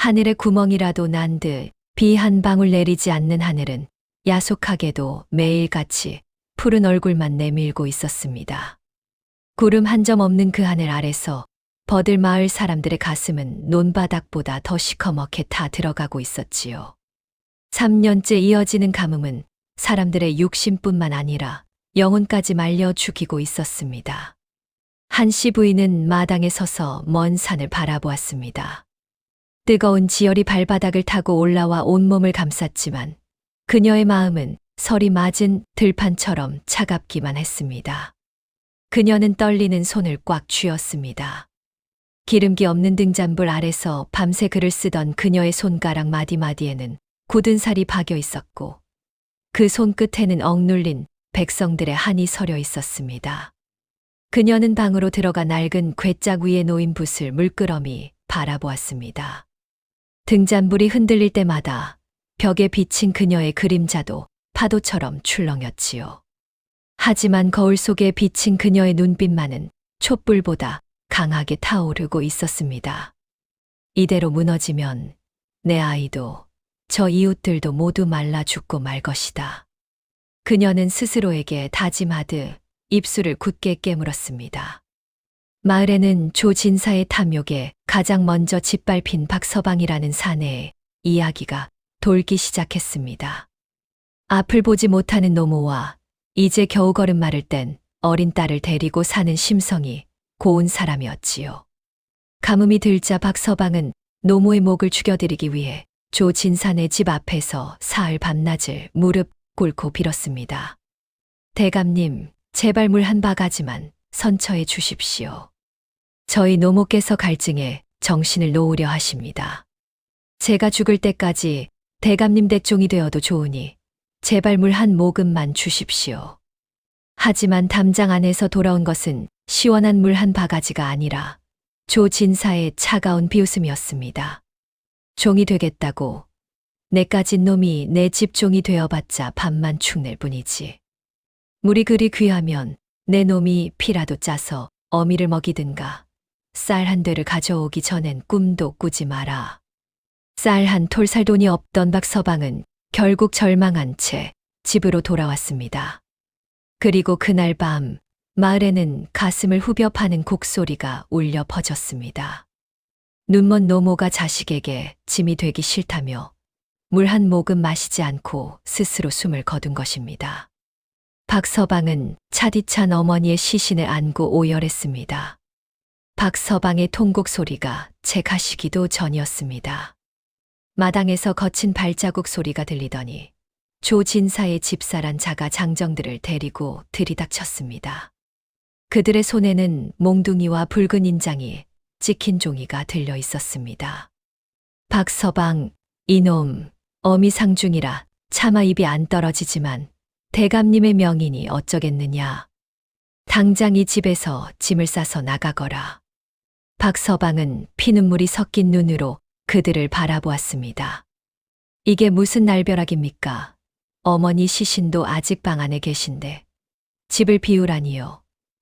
하늘에 구멍이라도 난 듯 비 한 방울 내리지 않는 하늘은 야속하게도 매일같이 푸른 얼굴만 내밀고 있었습니다. 구름 한 점 없는 그 하늘 아래서 버들 마을 사람들의 가슴은 논바닥보다 더 시커멓게 타 들어가고 있었지요. 3년째 이어지는 가뭄은 사람들의 육신뿐만 아니라 영혼까지 말려 죽이고 있었습니다. 한씨 부인은 마당에 서서 먼 산을 바라보았습니다. 뜨거운 지열이 발바닥을 타고 올라와 온몸을 감쌌지만 그녀의 마음은 설이 맞은 들판처럼 차갑기만 했습니다. 그녀는 떨리는 손을 꽉 쥐었습니다. 기름기 없는 등잔불 아래서 밤새 글을 쓰던 그녀의 손가락 마디마디에는 굳은 살이 박여 있었고 그 손끝에는 억눌린 백성들의 한이 서려 있었습니다. 그녀는 방으로 들어가 낡은 궤짝 위에 놓인 붓을 물끄러미 바라보았습니다. 등잔불이 흔들릴 때마다 벽에 비친 그녀의 그림자도 파도처럼 출렁였지요. 하지만 거울 속에 비친 그녀의 눈빛만은 촛불보다 강하게 타오르고 있었습니다. 이대로 무너지면 내 아이도 저 이웃들도 모두 말라 죽고 말 것이다. 그녀는 스스로에게 다짐하듯 입술을 굳게 깨물었습니다. 마을에는 조진사의 탐욕에 가장 먼저 짓밟힌 박서방이라는 사내의 이야기가 돌기 시작했습니다. 앞을 보지 못하는 노모와 이제 겨우 걸음마를 뗀 어린 딸을 데리고 사는 심성이 고운 사람이었지요. 가뭄이 들자 박서방은 노모의 목을 죽여드리기 위해 조진사네 집 앞에서 사흘 밤낮을 무릎 꿇고 빌었습니다. 대감님, 제발 물 한 바가지만 선처해 주십시오. 저희 노모께서 갈증에 정신을 놓으려 하십니다. 제가 죽을 때까지 대감님 댁종이 되어도 좋으니 제발 물 한 모금만 주십시오. 하지만 담장 안에서 돌아온 것은 시원한 물 한 바가지가 아니라 조진사의 차가운 비웃음이었습니다. 종이 되겠다고 내 까진 놈이 내 집 종이 되어봤자 밥만 축낼 뿐이지. 물이 그리 귀하면 내 놈이 피라도 짜서 어미를 먹이든가 쌀 한 되를 가져오기 전엔 꿈도 꾸지 마라. 쌀 한 톨 살 돈이 없던 박서방은 결국 절망한 채 집으로 돌아왔습니다. 그리고 그날 밤 마을에는 가슴을 후벼 파는 곡소리가 울려 퍼졌습니다. 눈먼 노모가 자식에게 짐이 되기 싫다며 물 한 모금 마시지 않고 스스로 숨을 거둔 것입니다. 박서방은 차디찬 어머니의 시신을 안고 오열했습니다. 박서방의 통곡 소리가 제 가시기도 전이었습니다. 마당에서 거친 발자국 소리가 들리더니 조진사의 집사란 자가 장정들을 데리고 들이닥쳤습니다. 그들의 손에는 몽둥이와 붉은 인장이 찍힌 종이가 들려 있었습니다. 박서방, 이놈, 어미 상중이라 차마 입이 안 떨어지지만 대감님의 명이니 어쩌겠느냐. 당장 이 집에서 짐을 싸서 나가거라. 박서방은 피눈물이 섞인 눈으로 그들을 바라보았습니다. 이게 무슨 날벼락입니까? 어머니 시신도 아직 방 안에 계신데 집을 비우라니요.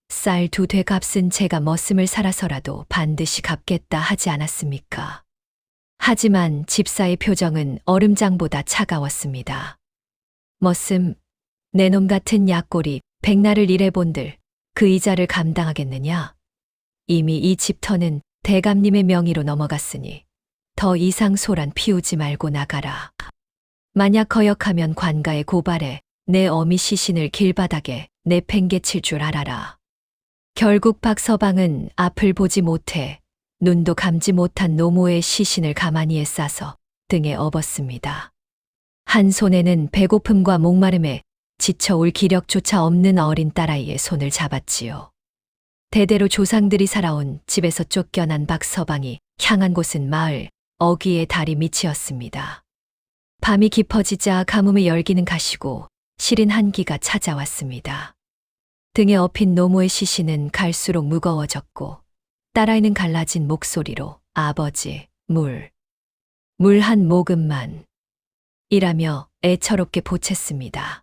쌀 2되 값은 제가 머슴을 살아서라도 반드시 갚겠다 하지 않았습니까? 하지만 집사의 표정은 얼음장보다 차가웠습니다. 머슴, 내 놈 같은 약골이 백날을 일해본들 그 이자를 감당하겠느냐? 이미 이 집터는 대감님의 명의로 넘어갔으니 더 이상 소란 피우지 말고 나가라. 만약 거역하면 관가에 고발해 내 어미 시신을 길바닥에 내팽개칠 줄 알아라. 결국 박서방은 앞을 보지 못해 눈도 감지 못한 노모의 시신을 가마니에 싸서 등에 업었습니다. 한 손에는 배고픔과 목마름에 지쳐올 기력조차 없는 어린 딸아이의 손을 잡았지요. 대대로 조상들이 살아온 집에서 쫓겨난 박서방이 향한 곳은 마을 어귀의 다리 밑이었습니다. 밤이 깊어지자 가뭄의 열기는 가시고 시린 한기가 찾아왔습니다. 등에 업힌 노모의 시신은 갈수록 무거워졌고 딸아이는 갈라진 목소리로 아버지, 물 한 모금만 이라며 애처롭게 보챘습니다.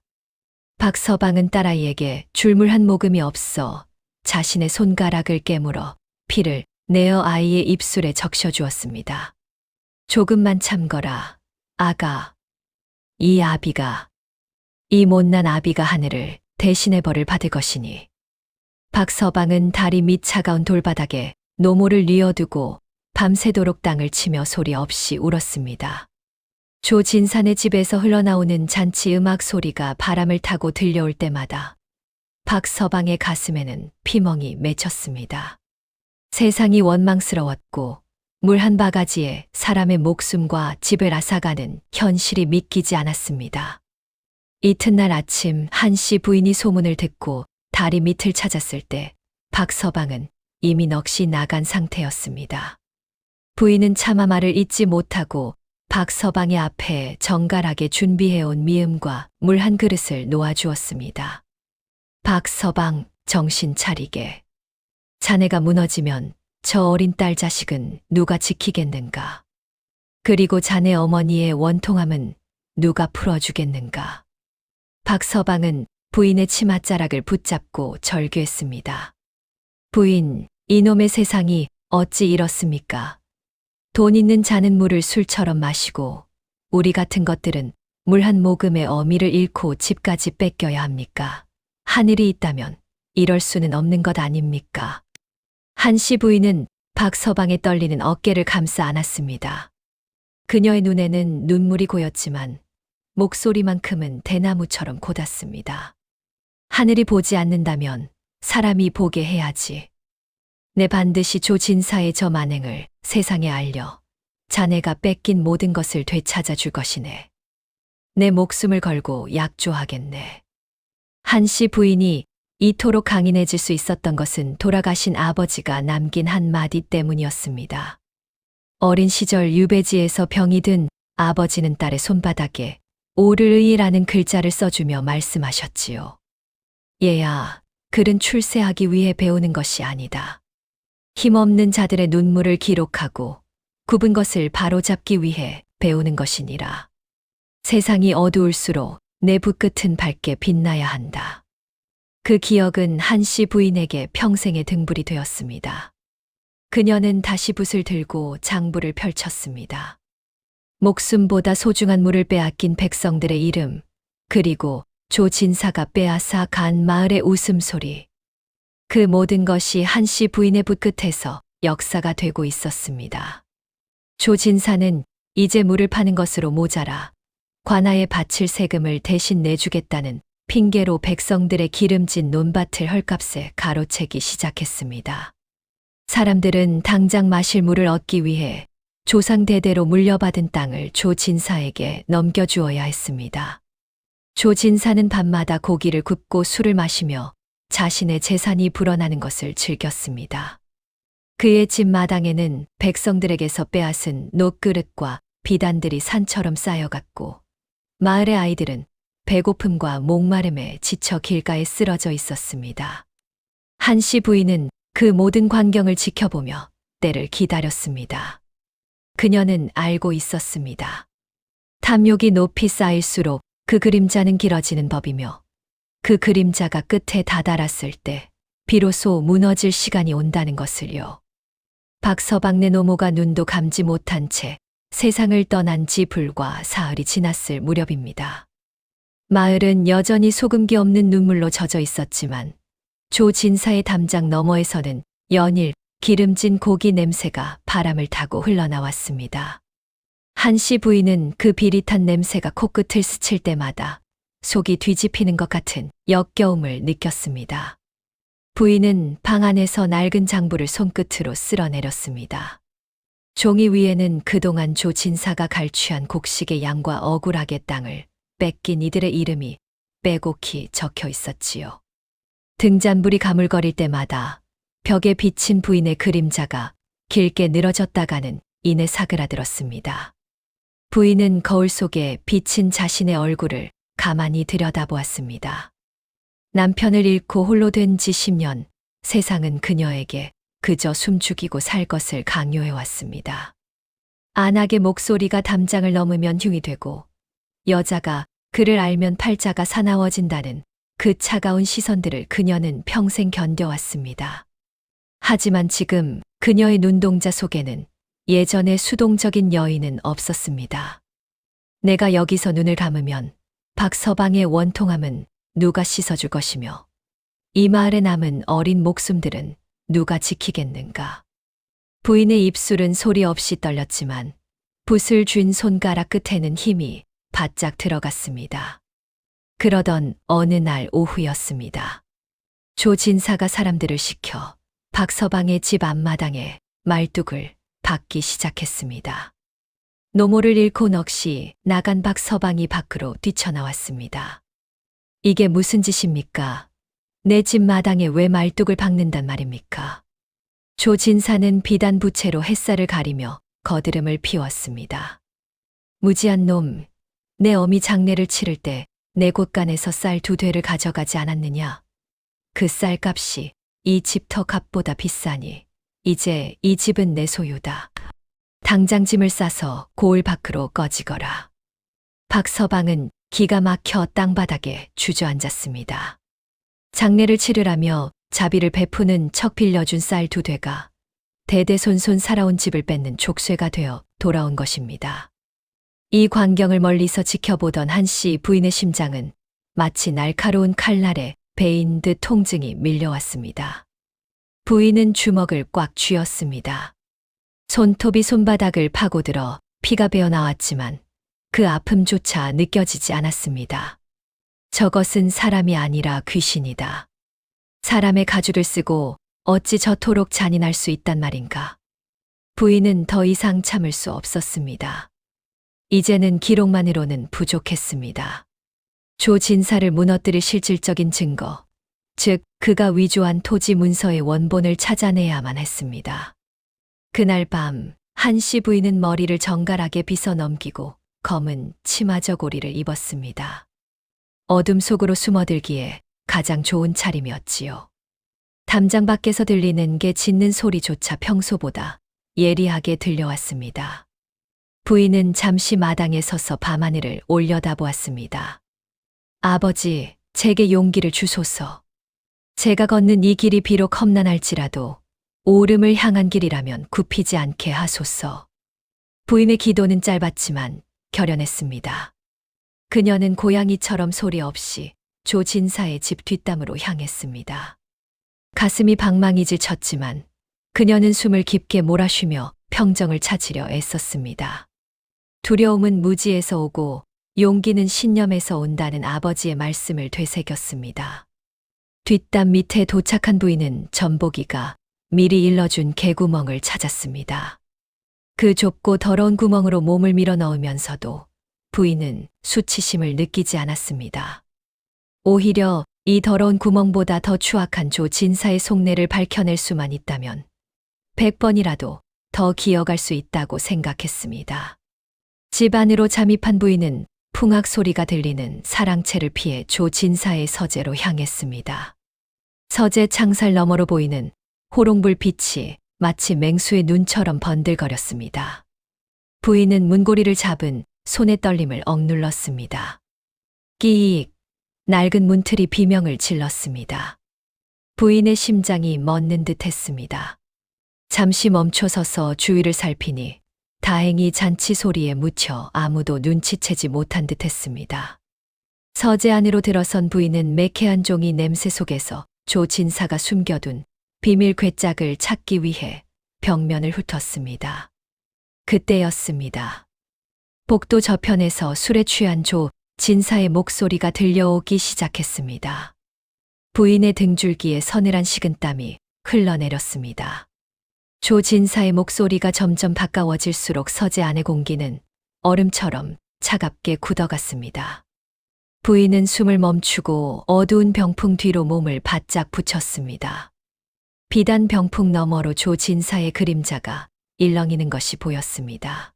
박서방은 딸아이에게 줄물 한 모금이 없어 자신의 손가락을 깨물어 피를 내어 아이의 입술에 적셔 주었습니다. 조금만 참거라, 아가. 이 아비가, 이 못난 아비가 하늘을 대신의 벌을 받을 것이니. 박서방은 다리 밑 차가운 돌바닥에 노모를 뉘어두고 밤새도록 땅을 치며 소리 없이 울었습니다. 조진산의 집에서 흘러나오는 잔치 음악 소리가 바람을 타고 들려올 때마다 박서방의 가슴에는 피멍이 맺혔습니다. 세상이 원망스러웠고 물 한 바가지에 사람의 목숨과 집을 앗아가는 현실이 믿기지 않았습니다. 이튿날 아침 한씨 부인이 소문을 듣고 다리 밑을 찾았을 때 박서방은 이미 넋이 나간 상태였습니다. 부인은 차마 말을 잇지 못하고 박서방의 앞에 정갈하게 준비해온 미음과 물 한 그릇을 놓아주었습니다. 박서방, 정신 차리게. 자네가 무너지면 저 어린 딸 자식은 누가 지키겠는가? 그리고 자네 어머니의 원통함은 누가 풀어주겠는가? 박서방은 부인의 치맛자락을 붙잡고 절규했습니다. 부인, 이놈의 세상이 어찌 이렇습니까? 돈 있는 자는 물을 술처럼 마시고 우리 같은 것들은 물 한 모금의 어미를 잃고 집까지 뺏겨야 합니까? 하늘이 있다면 이럴 수는 없는 것 아닙니까? 한씨 부인은 박서방의 떨리는 어깨를 감싸 안았습니다. 그녀의 눈에는 눈물이 고였지만 목소리만큼은 대나무처럼 곧았습니다. 하늘이 보지 않는다면 사람이 보게 해야지. 내 반드시 조진사의 저 만행을 세상에 알려 자네가 뺏긴 모든 것을 되찾아 줄 것이네. 내 목숨을 걸고 약조하겠네. 한씨 부인이 이토록 강인해질 수 있었던 것은 돌아가신 아버지가 남긴 한마디 때문이었습니다. 어린 시절 유배지에서 병이 든 아버지는 딸의 손바닥에 오르르이라는 글자를 써주며 말씀하셨지요. 얘야, 글은 출세하기 위해 배우는 것이 아니다. 힘없는 자들의 눈물을 기록하고 굽은 것을 바로잡기 위해 배우는 것이니라. 세상이 어두울수록 내 붓끝은 밝게 빛나야 한다. 그 기억은 한씨 부인에게 평생의 등불이 되었습니다. 그녀는 다시 붓을 들고 장부를 펼쳤습니다. 목숨보다 소중한 물을 빼앗긴 백성들의 이름, 그리고 조진사가 빼앗아 간 마을의 웃음소리. 그 모든 것이 한씨 부인의 붓끝에서 역사가 되고 있었습니다. 조진사는 이제 물을 파는 것으로 모자라 관아에 바칠 세금을 대신 내주겠다는 핑계로 백성들의 기름진 논밭을 헐값에 가로채기 시작했습니다. 사람들은 당장 마실 물을 얻기 위해 조상 대대로 물려받은 땅을 조진사에게 넘겨주어야 했습니다. 조진사는 밤마다 고기를 굽고 술을 마시며 자신의 재산이 불어나는 것을 즐겼습니다. 그의 집 마당에는 백성들에게서 빼앗은 놋그릇과 비단들이 산처럼 쌓여갔고 마을의 아이들은 배고픔과 목마름에 지쳐 길가에 쓰러져 있었습니다. 한씨 부인은 그 모든 광경을 지켜보며 때를 기다렸습니다. 그녀는 알고 있었습니다. 탐욕이 높이 쌓일수록 그 그림자는 길어지는 법이며 그 그림자가 끝에 다다랐을 때 비로소 무너질 시간이 온다는 것을요. 박서방네 노모가 눈도 감지 못한 채 세상을 떠난 지 불과 사흘이 지났을 무렵입니다. 마을은 여전히 소금기 없는 눈물로 젖어 있었지만 조진사의 담장 너머에서는 연일 기름진 고기 냄새가 바람을 타고 흘러나왔습니다. 한씨 부인은 그 비릿한 냄새가 코끝을 스칠 때마다 속이 뒤집히는 것 같은 역겨움을 느꼈습니다. 부인은 방 안에서 낡은 장부를 손끝으로 쓸어내렸습니다. 종이 위에는 그동안 조진사가 갈취한 곡식의 양과 억울하게 땅을 뺏긴 이들의 이름이 빼곡히 적혀 있었지요. 등잔불이 가물거릴 때마다 벽에 비친 부인의 그림자가 길게 늘어졌다가는 이내 사그라들었습니다. 부인은 거울 속에 비친 자신의 얼굴을 가만히 들여다보았습니다. 남편을 잃고 홀로 된 지 10년, 세상은 그녀에게 그저 숨죽이고 살 것을 강요해왔습니다. 안악의 목소리가 담장을 넘으면 흉이 되고 여자가 그를 알면 팔자가 사나워진다는 그 차가운 시선들을 그녀는 평생 견뎌왔습니다. 하지만 지금 그녀의 눈동자 속에는 예전의 수동적인 여인은 없었습니다. 내가 여기서 눈을 감으면 박서방의 원통함은 누가 씻어줄 것이며 이 마을에 남은 어린 목숨들은 누가 지키겠는가. 부인의 입술은 소리 없이 떨렸지만 붓을 쥔 손가락 끝에는 힘이 바짝 들어갔습니다. 그러던 어느 날 오후였습니다. 조진사가 사람들을 시켜 박서방의 집 앞마당에 말뚝을 박기 시작했습니다. 노모를 잃고 넋이 나간 박서방이 밖으로 뛰쳐나왔습니다. 이게 무슨 짓입니까? 내 집 마당에 왜 말뚝을 박는단 말입니까? 조진사는 비단 부채로 햇살을 가리며 거드름을 피웠습니다. 무지한 놈, 내 어미 장례를 치를 때 내 곳간에서 쌀 2되를 가져가지 않았느냐? 그 쌀값이 이 집터 값보다 비싸니 이제 이 집은 내 소유다. 당장 짐을 싸서 고을 밖으로 꺼지거라. 박서방은 기가 막혀 땅바닥에 주저앉았습니다. 장례를 치르라며 자비를 베푸는 척 빌려준 쌀 2되가 대대손손 살아온 집을 뺏는 족쇄가 되어 돌아온 것입니다. 이 광경을 멀리서 지켜보던 한씨 부인의 심장은 마치 날카로운 칼날에 베인 듯 통증이 밀려왔습니다. 부인은 주먹을 꽉 쥐었습니다. 손톱이 손바닥을 파고들어 피가 배어 나왔지만 그 아픔조차 느껴지지 않았습니다. 저것은 사람이 아니라 귀신이다. 사람의 가죽을 쓰고 어찌 저토록 잔인할 수 있단 말인가. 부인은 더 이상 참을 수 없었습니다. 이제는 기록만으로는 부족했습니다. 조진사를 무너뜨릴 실질적인 증거, 즉 그가 위조한 토지 문서의 원본을 찾아내야만 했습니다. 그날 밤 한씨 부인은 머리를 정갈하게 빗어 넘기고 검은 치마 저고리를 입었습니다. 어둠 속으로 숨어들기에 가장 좋은 차림이었지요. 담장 밖에서 들리는 개 짖는 소리조차 평소보다 예리하게 들려왔습니다. 부인은 잠시 마당에 서서 밤하늘을 올려다보았습니다. 아버지, 제게 용기를 주소서. 제가 걷는 이 길이 비록 험난할지라도 오름을 향한 길이라면 굽히지 않게 하소서. 부인의 기도는 짧았지만 결연했습니다. 그녀는 고양이처럼 소리 없이 조진사의 집 뒷담으로 향했습니다. 가슴이 방망이질 쳤지만 그녀는 숨을 깊게 몰아쉬며 평정을 찾으려 애썼습니다. 두려움은 무지에서 오고 용기는 신념에서 온다는 아버지의 말씀을 되새겼습니다. 뒷담 밑에 도착한 부인은 전보기가 미리 일러준 개구멍을 찾았습니다. 그 좁고 더러운 구멍으로 몸을 밀어 넣으면서도 부인은 수치심을 느끼지 않았습니다. 오히려 이 더러운 구멍보다 더 추악한 조진사의 속내를 밝혀낼 수만 있다면 100번이라도 더 기어갈 수 있다고 생각했습니다. 집 안으로 잠입한 부인은 풍악 소리가 들리는 사랑채를 피해 조진사의 서재로 향했습니다. 서재 창살 너머로 보이는 호롱불 빛이 마치 맹수의 눈처럼 번들거렸습니다. 부인은 문고리를 잡은 손의 떨림을 억눌렀습니다. 끼익, 낡은 문틀이 비명을 질렀습니다. 부인의 심장이 멎는 듯 했습니다. 잠시 멈춰서서 주위를 살피니 다행히 잔치 소리에 묻혀 아무도 눈치채지 못한 듯 했습니다. 서재 안으로 들어선 부인은 매캐한 종이 냄새 속에서 조진사가 숨겨둔 비밀 괴짝을 찾기 위해 벽면을 훑었습니다. 그때였습니다. 복도 저편에서 술에 취한 조진사의 목소리가 들려오기 시작했습니다. 부인의 등줄기에 서늘한 식은땀이 흘러내렸습니다. 조진사의 목소리가 점점 가까워질수록 서재 안의 공기는 얼음처럼 차갑게 굳어갔습니다. 부인은 숨을 멈추고 어두운 병풍 뒤로 몸을 바짝 붙였습니다. 비단 병풍 너머로 조진사의 그림자가 일렁이는 것이 보였습니다.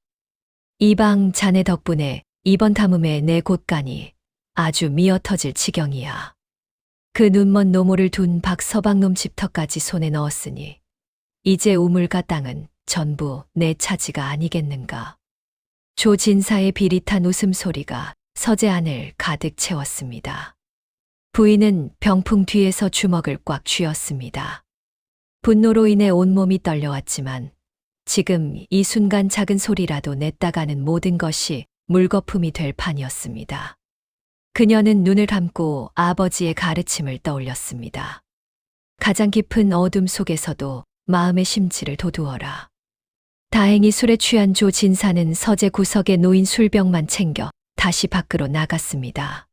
이방 자네 덕분에 이번 탐험에 내 곳간이 아주 미어터질 지경이야. 그 눈먼 노모를 둔 박서방놈 집터까지 손에 넣었으니 이제 우물과 땅은 전부 내 차지가 아니겠는가. 조진사의 비릿한 웃음소리가 서재 안을 가득 채웠습니다. 부인은 병풍 뒤에서 주먹을 꽉 쥐었습니다. 분노로 인해 온몸이 떨려왔지만 지금 이 순간 작은 소리라도 냈다가는 모든 것이 물거품이 될 판이었습니다. 그녀는 눈을 감고 아버지의 가르침을 떠올렸습니다. 가장 깊은 어둠 속에서도 마음의 심치를 돋우어라. 다행히 술에 취한 조 진사는 서재 구석에 놓인 술병만 챙겨 다시 밖으로 나갔습니다.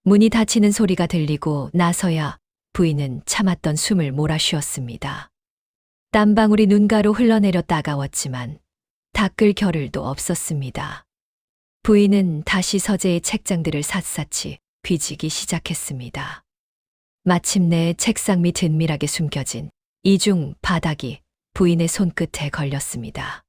문이 닫히는 소리가 들리고 나서야 부인은 참았던 숨을 몰아쉬었습니다. 땀방울이 눈가로 흘러내려 따가웠지만 닦을 겨를도 없었습니다. 부인은 다시 서재의 책장들을 샅샅이 뒤지기 시작했습니다. 마침내 책상 밑 은밀하게 숨겨진 이중 바닥이 부인의 손끝에 걸렸습니다.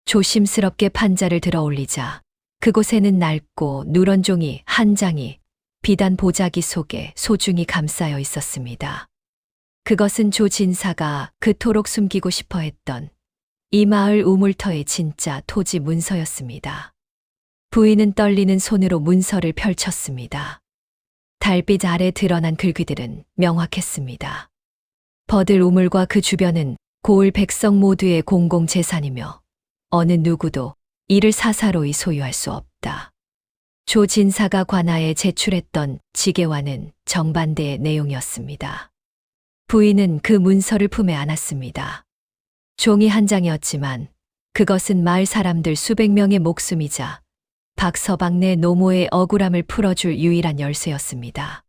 조심스럽게 판자를 들어 올리자 그곳에는 낡고 누런 종이 한 장이 비단 보자기 속에 소중히 감싸여 있었습니다. 그것은 조 진사가 그토록 숨기고 싶어 했던 이 마을 우물터의 진짜 토지 문서였습니다. 부인은 떨리는 손으로 문서를 펼쳤습니다. 달빛 아래 드러난 글귀들은 명확했습니다. 버들 우물과 그 주변은 고을 백성 모두의 공공재산이며 어느 누구도 이를 사사로이 소유할 수 없다. 조 진사가 관아에 제출했던 지게와는 정반대의 내용이었습니다. 부인은 그 문서를 품에 안았습니다. 종이 한 장이었지만 그것은 마을 사람들 수백 명의 목숨이자 박서방네 노모의 억울함을 풀어줄 유일한 열쇠였습니다.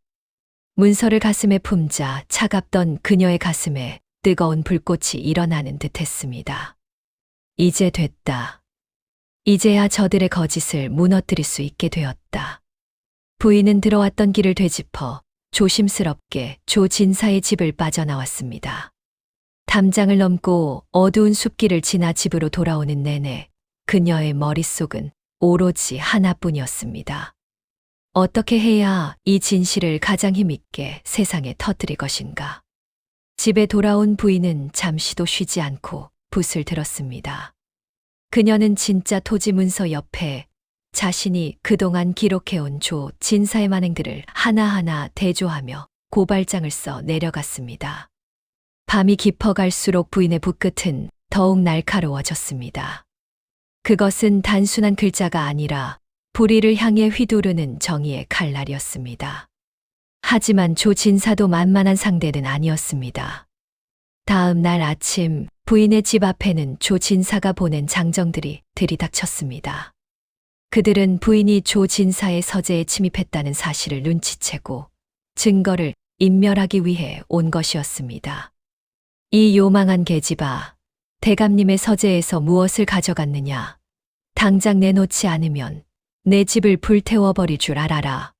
문서를 가슴에 품자 차갑던 그녀의 가슴에 뜨거운 불꽃이 일어나는 듯했습니다. 이제 됐다. 이제야 저들의 거짓을 무너뜨릴 수 있게 되었다. 부인은 들어왔던 길을 되짚어 조심스럽게 조 진사의 집을 빠져나왔습니다. 담장을 넘고 어두운 숲길을 지나 집으로 돌아오는 내내 그녀의 머릿속은 오로지 하나뿐이었습니다. 어떻게 해야 이 진실을 가장 힘있게 세상에 터뜨릴 것인가? 집에 돌아온 부인은 잠시도 쉬지 않고 붓을 들었습니다. 그녀는 진짜 토지 문서 옆에 자신이 그동안 기록해온 조 진사의 만행들을 하나하나 대조하며 고발장을 써 내려갔습니다. 밤이 깊어갈수록 부인의 붓끝은 더욱 날카로워졌습니다. 그것은 단순한 글자가 아니라 불의를 향해 휘두르는 정의의 칼날이었습니다. 하지만 조 진사도 만만한 상대는 아니었습니다. 다음 날 아침 부인의 집 앞에는 조 진사가 보낸 장정들이 들이닥쳤습니다. 그들은 부인이 조 진사의 서재에 침입했다는 사실을 눈치채고 증거를 인멸하기 위해 온 것이었습니다. 이 요망한 계집아, 대감님의 서재에서 무엇을 가져갔느냐? 당장 내놓지 않으면 내 집을 불태워버릴 줄 알아라.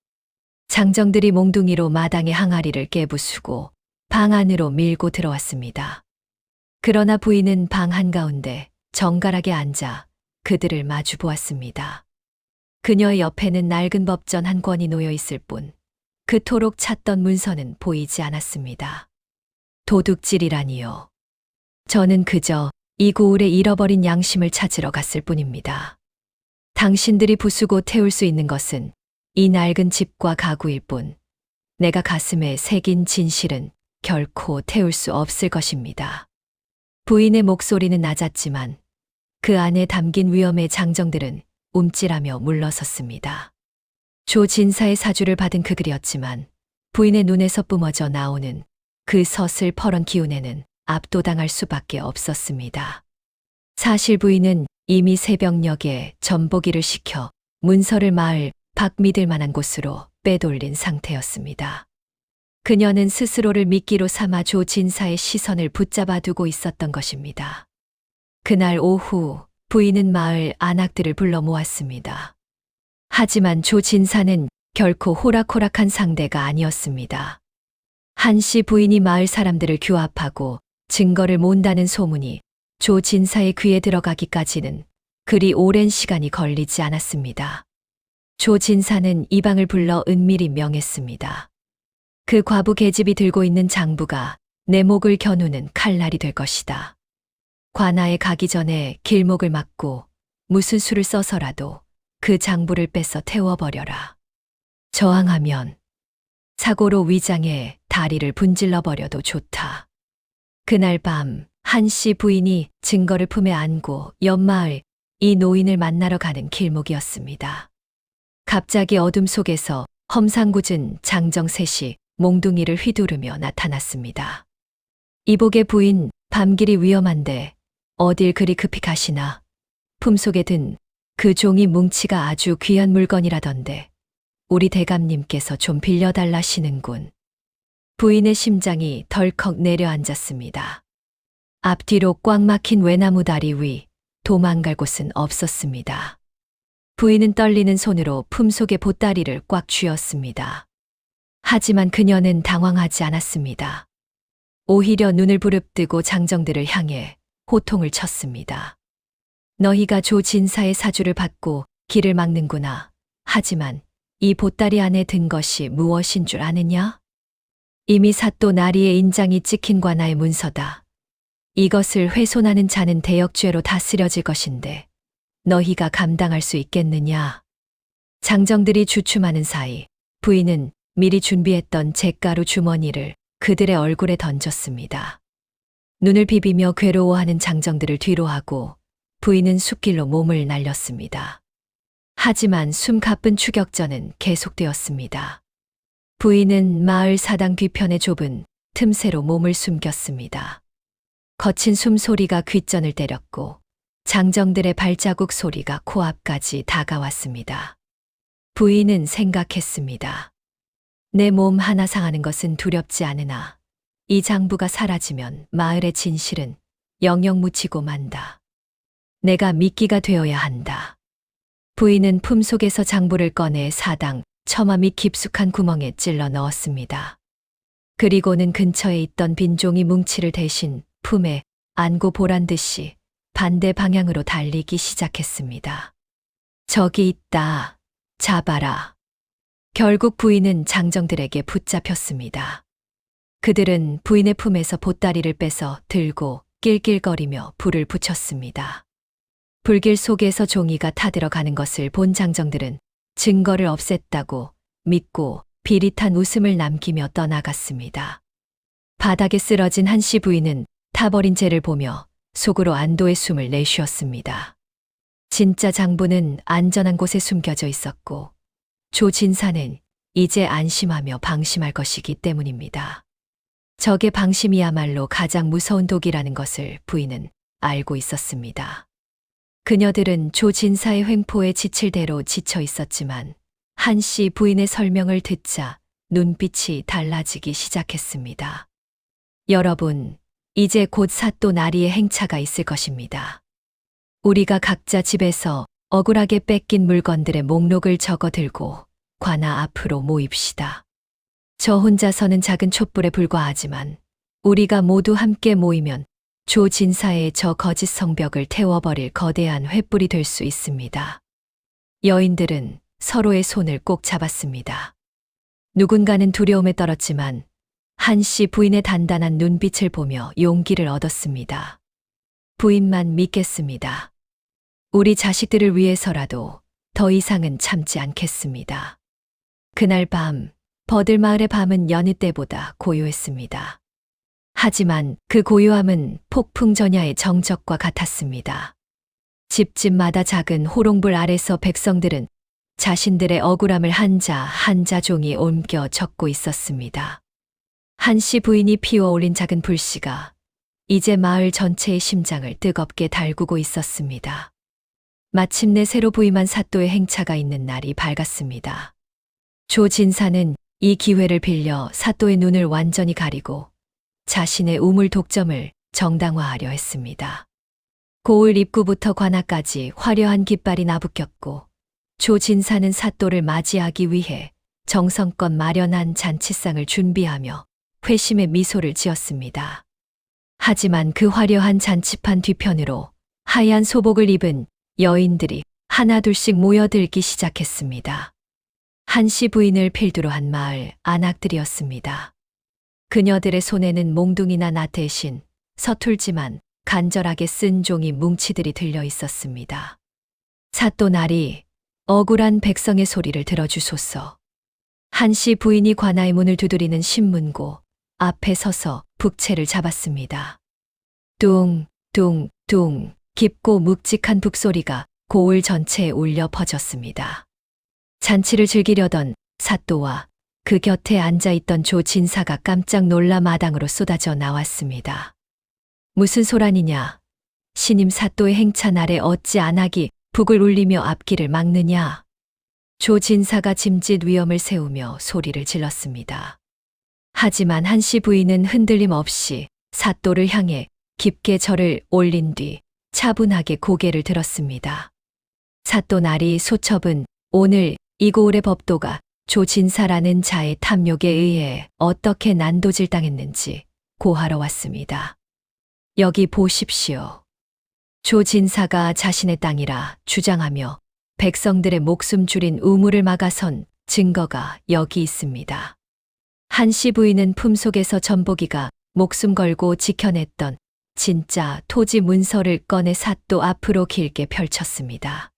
장정들이 몽둥이로 마당의 항아리를 깨부수고 방 안으로 밀고 들어왔습니다. 그러나 부인은 방 한가운데 정갈하게 앉아 그들을 마주 보았습니다. 그녀의 옆에는 낡은 법전 한 권이 놓여 있을 뿐 그토록 찾던 문서는 보이지 않았습니다. 도둑질이라니요. 저는 그저 이 고을에 잃어버린 양심을 찾으러 갔을 뿐입니다. 당신들이 부수고 태울 수 있는 것은 이 낡은 집과 가구일 뿐 내가 가슴에 새긴 진실은 결코 태울 수 없을 것입니다. 부인의 목소리는 낮았지만 그 안에 담긴 위험의 장정들은 움찔하며 물러섰습니다. 조 진사의 사주를 받은 그들이었지만 부인의 눈에서 뿜어져 나오는 그 서슬퍼런 기운에는 압도당할 수밖에 없었습니다. 사실 부인은 이미 새벽녘에 전보기를 시켜 문서를 마을 밖 믿을 만한 곳으로 빼돌린 상태였습니다. 그녀는 스스로를 미끼로 삼아 조 진사의 시선을 붙잡아 두고 있었던 것입니다. 그날 오후 부인은 마을 안악들을 불러 모았습니다. 하지만 조 진사는 결코 호락호락한 상대가 아니었습니다. 한시 부인이 마을 사람들을 규합하고 증거를 몬다는 소문이 조 진사의 귀에 들어가기까지는 그리 오랜 시간이 걸리지 않았습니다. 조 진사는 이방을 불러 은밀히 명했습니다. 그 과부 계집이 들고 있는 장부가 내 목을 겨누는 칼날이 될 것이다. 관아에 가기 전에 길목을 막고 무슨 수를 써서라도 그 장부를 뺏어 태워버려라. 저항하면 사고로 위장에 다리를 분질러 버려도 좋다. 그날 밤 한씨 부인이 증거를 품에 안고 옆마을 이 노인을 만나러 가는 길목이었습니다. 갑자기 어둠 속에서 험상궂은 장정셋이 몽둥이를 휘두르며 나타났습니다. 이복의 부인, 밤길이 위험한데 어딜 그리 급히 가시나? 품속에 든 그 종이 뭉치가 아주 귀한 물건이라던데 우리 대감님께서 좀 빌려달라시는군. 부인의 심장이 덜컥 내려앉았습니다. 앞뒤로 꽉 막힌 외나무 다리 위 도망갈 곳은 없었습니다. 부인은 떨리는 손으로 품속의 보따리를 꽉 쥐었습니다. 하지만 그녀는 당황하지 않았습니다. 오히려 눈을 부릅뜨고 장정들을 향해 호통을 쳤습니다. 너희가 조 진사의 사주를 받고 길을 막는구나. 하지만 이 보따리 안에 든 것이 무엇인 줄 아느냐? 이미 사또 나리의 인장이 찍힌 관아의 문서다. 이것을 훼손하는 자는 대역죄로 다스려질 것인데 너희가 감당할 수 있겠느냐? 장정들이 주춤하는 사이 부인은 미리 준비했던 잿가루 주머니를 그들의 얼굴에 던졌습니다. 눈을 비비며 괴로워하는 장정들을 뒤로하고 부인은 숲길로 몸을 날렸습니다. 하지만 숨가쁜 추격전은 계속되었습니다. 부인은 마을 사당 뒤편의 좁은 틈새로 몸을 숨겼습니다. 거친 숨소리가 귓전을 때렸고 장정들의 발자국 소리가 코앞까지 다가왔습니다. 부인은 생각했습니다. 내 몸 하나 상하는 것은 두렵지 않으나 이 장부가 사라지면 마을의 진실은 영영 묻히고 만다. 내가 미끼가 되어야 한다. 부인은 품속에서 장부를 꺼내 사당 처마 밑 깊숙한 구멍에 찔러 넣었습니다. 그리고는 근처에 있던 빈 종이 뭉치를 대신 품에 안고 보란 듯이 반대 방향으로 달리기 시작했습니다. 저기 있다. 잡아라. 결국 부인은 장정들에게 붙잡혔습니다. 그들은 부인의 품에서 보따리를 빼서 들고 낄낄거리며 불을 붙였습니다. 불길 속에서 종이가 타들어가는 것을 본 장정들은 증거를 없앴다고 믿고 비릿한 웃음을 남기며 떠나갔습니다. 바닥에 쓰러진 한씨 부인은 타버린 재를 보며 속으로 안도의 숨을 내쉬었습니다. 진짜 장부는 안전한 곳에 숨겨져 있었고 조 진사는 이제 안심하며 방심할 것이기 때문입니다. 적의 방심이야말로 가장 무서운 독이라는 것을 부인은 알고 있었습니다. 그녀들은 조 진사의 횡포에 지칠 대로 지쳐 있었지만 한씨 부인의 설명을 듣자 눈빛이 달라지기 시작했습니다. 여러분, 이제 곧 사또 나리의 행차가 있을 것입니다. 우리가 각자 집에서 억울하게 뺏긴 물건들의 목록을 적어 들고 관아 앞으로 모입시다. 저 혼자서는 작은 촛불에 불과하지만 우리가 모두 함께 모이면 조 진사의 저 거짓 성벽을 태워버릴 거대한 횃불이 될 수 있습니다. 여인들은 서로의 손을 꼭 잡았습니다. 누군가는 두려움에 떨었지만 한씨 부인의 단단한 눈빛을 보며 용기를 얻었습니다. 부인만 믿겠습니다. 우리 자식들을 위해서라도 더 이상은 참지 않겠습니다. 그날 밤, 버들마을의 밤은 여느 때보다 고요했습니다. 하지만 그 고요함은 폭풍전야의 정적과 같았습니다. 집집마다 작은 호롱불 아래서 백성들은 자신들의 억울함을 한자 한자 종이 옮겨 적고 있었습니다. 한씨 부인이 피워올린 작은 불씨가 이제 마을 전체의 심장을 뜨겁게 달구고 있었습니다. 마침내 새로 부임한 사또의 행차가 있는 날이 밝았습니다. 조 진사는 이 기회를 빌려 사또의 눈을 완전히 가리고 자신의 우물 독점을 정당화하려 했습니다. 고을 입구부터 관아까지 화려한 깃발이 나부꼈고 조 진사는 사또를 맞이하기 위해 정성껏 마련한 잔치상을 준비하며 회심의 미소를 지었습니다. 하지만 그 화려한 잔치판 뒤편으로 하얀 소복을 입은 여인들이 하나둘씩 모여들기 시작했습니다. 한씨 부인을 필두로 한 마을 안악들이었습니다. 그녀들의 손에는 몽둥이나 나 대신 서툴지만 간절하게 쓴 종이 뭉치들이 들려 있었습니다. 사또 나리, 억울한 백성의 소리를 들어주소서. 한씨 부인이 관아의 문을 두드리는 신문고 앞에 서서 북채를 잡았습니다. 뚱, 뚱, 뚱 깊고 묵직한 북소리가 고을 전체에 울려 퍼졌습니다. 잔치를 즐기려던 사또와 그 곁에 앉아있던 조진사가 깜짝 놀라 마당으로 쏟아져 나왔습니다. 무슨 소란이냐? 신임 사또의 행차 날에 어찌 안하기 북을 울리며 앞길을 막느냐? 조진사가 짐짓 위엄을 세우며 소리를 질렀습니다. 하지만 한씨 부인은 흔들림 없이 사또를 향해 깊게 절을 올린 뒤 차분하게 고개를 들었습니다. 사또 나리 소첩은 오늘 이고을의 법도가 조진사라는 자의 탐욕에 의해 어떻게 난도질당했는지 고하러 왔습니다. 여기 보십시오. 조진사가 자신의 땅이라 주장하며 백성들의 목숨 줄인 우물을 막아선 증거가 여기 있습니다. 한씨 부인은 품속에서 전보기가 목숨 걸고 지켜냈던 진짜 토지 문서를 꺼내 사또 앞으로 길게 펼쳤습니다.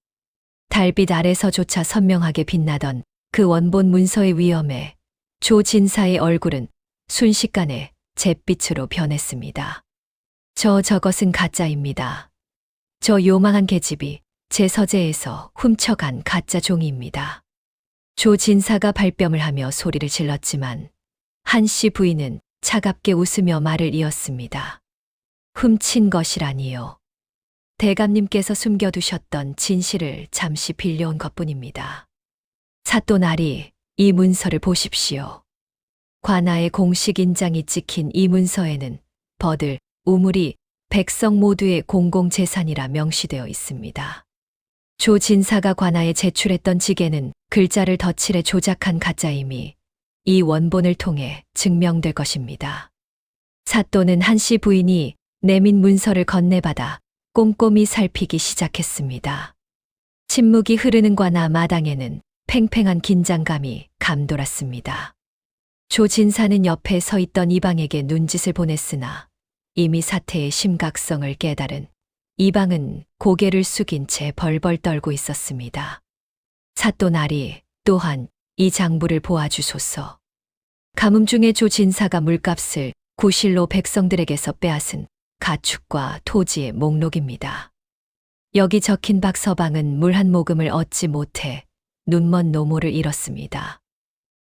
달빛 아래서조차 선명하게 빛나던 그 원본 문서의 위엄에 조진사의 얼굴은 순식간에 잿빛으로 변했습니다. 저것은 가짜입니다. 저 요망한 계집이 제 서재에서 훔쳐간 가짜 종이입니다. 조진사가 발뺌을 하며 소리를 질렀지만 한씨 부인은 차갑게 웃으며 말을 이었습니다. 훔친 것이라니요. 대감님께서 숨겨두셨던 진실을 잠시 빌려온 것뿐입니다. 사또 나리, 이 문서를 보십시오. 관아의 공식 인장이 찍힌 이 문서에는 버들, 우물이 백성 모두의 공공재산이라 명시되어 있습니다. 조진사가 관아에 제출했던 지게는 글자를 덧칠해 조작한 가짜임이 이 원본을 통해 증명될 것입니다. 사또는 한씨 부인이 내민 문서를 건네받아 꼼꼼히 살피기 시작했습니다. 침묵이 흐르는 관아 마당에는 팽팽한 긴장감이 감돌았습니다. 조진사는 옆에 서 있던 이방에게 눈짓을 보냈으나 이미 사태의 심각성을 깨달은 이방은 고개를 숙인 채 벌벌 떨고 있었습니다. 사또 나리, 또한 이 장부를 보아주소서. 가뭄 중에 조진사가 물값을 구실로 백성들에게서 빼앗은 가축과 토지의 목록입니다. 여기 적힌 박서방은 물 한 모금을 얻지 못해 눈먼 노모를 잃었습니다.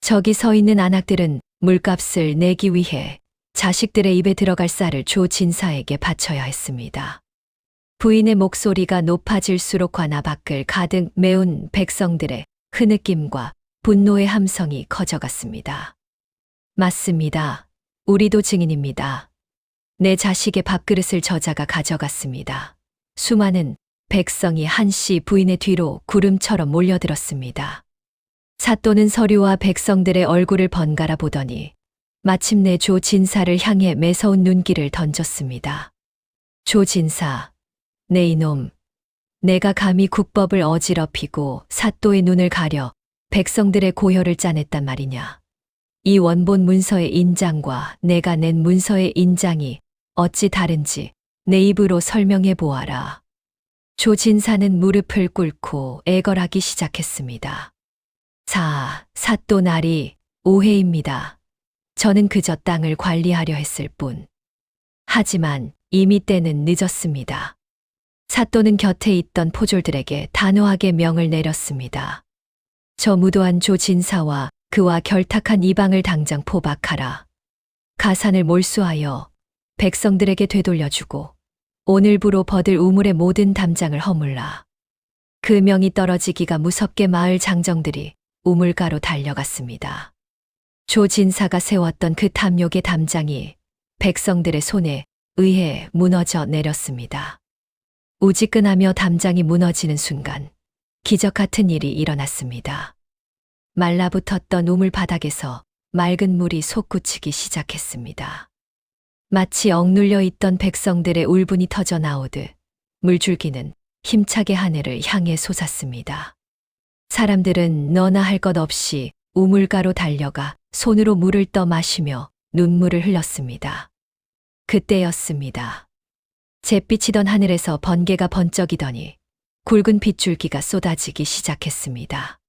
저기 서 있는 안악들은 물값을 내기 위해 자식들의 입에 들어갈 쌀을 조진사에게 바쳐야 했습니다. 부인의 목소리가 높아질수록 관아 밖을 가득 메운 백성들의 흐느낌과 분노의 함성이 커져갔습니다. 맞습니다. 우리도 증인입니다. 내 자식의 밥그릇을 저자가 가져갔습니다. 수많은 백성이 한씨 부인의 뒤로 구름처럼 몰려들었습니다. 사또는 서류와 백성들의 얼굴을 번갈아 보더니 마침내 조진사를 향해 매서운 눈길을 던졌습니다. 조진사, 내 이놈, 내가 감히 국법을 어지럽히고 사또의 눈을 가려 백성들의 고혈을 짜냈단 말이냐. 이 원본 문서의 인장과 내가 낸 문서의 인장이 어찌 다른지 내 입으로 설명해 보아라. 조진사는 무릎을 꿇고 애걸하기 시작했습니다. 사또 나리, 오해입니다. 저는 그저 땅을 관리하려 했을 뿐. 하지만 이미 때는 늦었습니다. 사또는 곁에 있던 포졸들에게 단호하게 명을 내렸습니다. 저 무도한 조진사와 그와 결탁한 이방을 당장 포박하라. 가산을 몰수하여 백성들에게 되돌려주고 오늘부로 버들 우물의 모든 담장을 허물라. 그 명이 떨어지기가 무섭게 마을 장정들이 우물가로 달려갔습니다. 조진사가 세웠던 그 탐욕의 담장이 백성들의 손에 의해 무너져 내렸습니다. 우지끈하며 담장이 무너지는 순간 기적 같은 일이 일어났습니다. 말라붙었던 우물 바닥에서 맑은 물이 솟구치기 시작했습니다. 마치 억눌려 있던 백성들의 울분이 터져 나오듯 물줄기는 힘차게 하늘을 향해 솟았습니다. 사람들은 너나 할 것 없이 우물가로 달려가 손으로 물을 떠 마시며 눈물을 흘렸습니다. 그때였습니다. 잿빛이던 하늘에서 번개가 번쩍이더니 굵은 빗줄기가 쏟아지기 시작했습니다.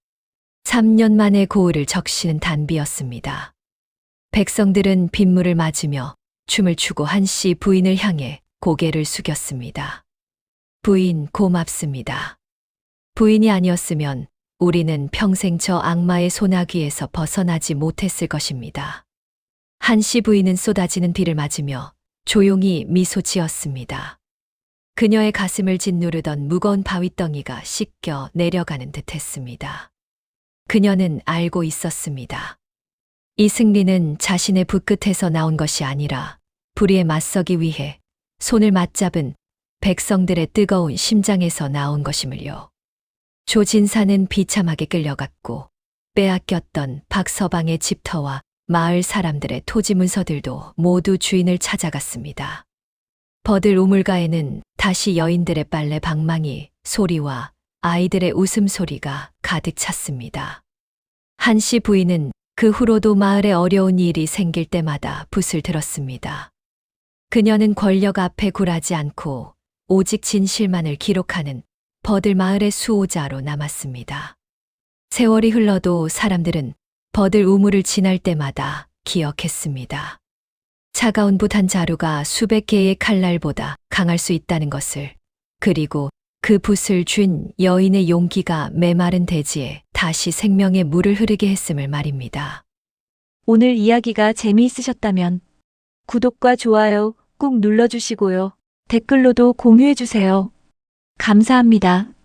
3년 만에 고을을 적시는 단비였습니다. 백성들은 빗물을 맞으며 춤을 추고 한씨 부인을 향해 고개를 숙였습니다. 부인 고맙습니다. 부인이 아니었으면 우리는 평생 저 악마의 소나귀에서 벗어나지 못했을 것입니다. 한씨 부인은 쏟아지는 비를 맞으며 조용히 미소 지었습니다. 그녀의 가슴을 짓누르던 무거운 바위덩이가 씻겨 내려가는 듯 했습니다. 그녀는 알고 있었습니다. 이 승리는 자신의 붓끝에서 나온 것이 아니라 불의에 맞서기 위해 손을 맞잡은 백성들의 뜨거운 심장에서 나온 것임을요. 조진사는 비참하게 끌려갔고 빼앗겼던 박서방의 집터와 마을 사람들의 토지 문서들도 모두 주인을 찾아갔습니다. 버들 우물가에는 다시 여인들의 빨래 방망이 소리와 아이들의 웃음소리가 가득 찼습니다. 한씨 부인은 그 후로도 마을에 어려운 일이 생길 때마다 붓을 들었습니다. 그녀는 권력 앞에 굴하지 않고 오직 진실만을 기록하는 버들 마을의 수호자로 남았습니다. 세월이 흘러도 사람들은 버들 우물을 지날 때마다 기억했습니다. 차가운 붓 한 자루가 수백 개의 칼날보다 강할 수 있다는 것을, 그리고 그 붓을 쥔 여인의 용기가 메마른 대지에 다시 생명의 물을 흐르게 했음을 말입니다. 오늘 이야기가 재미있으셨다면 구독과 좋아요 꾹 눌러주시고요. 댓글로도 공유해주세요. 감사합니다.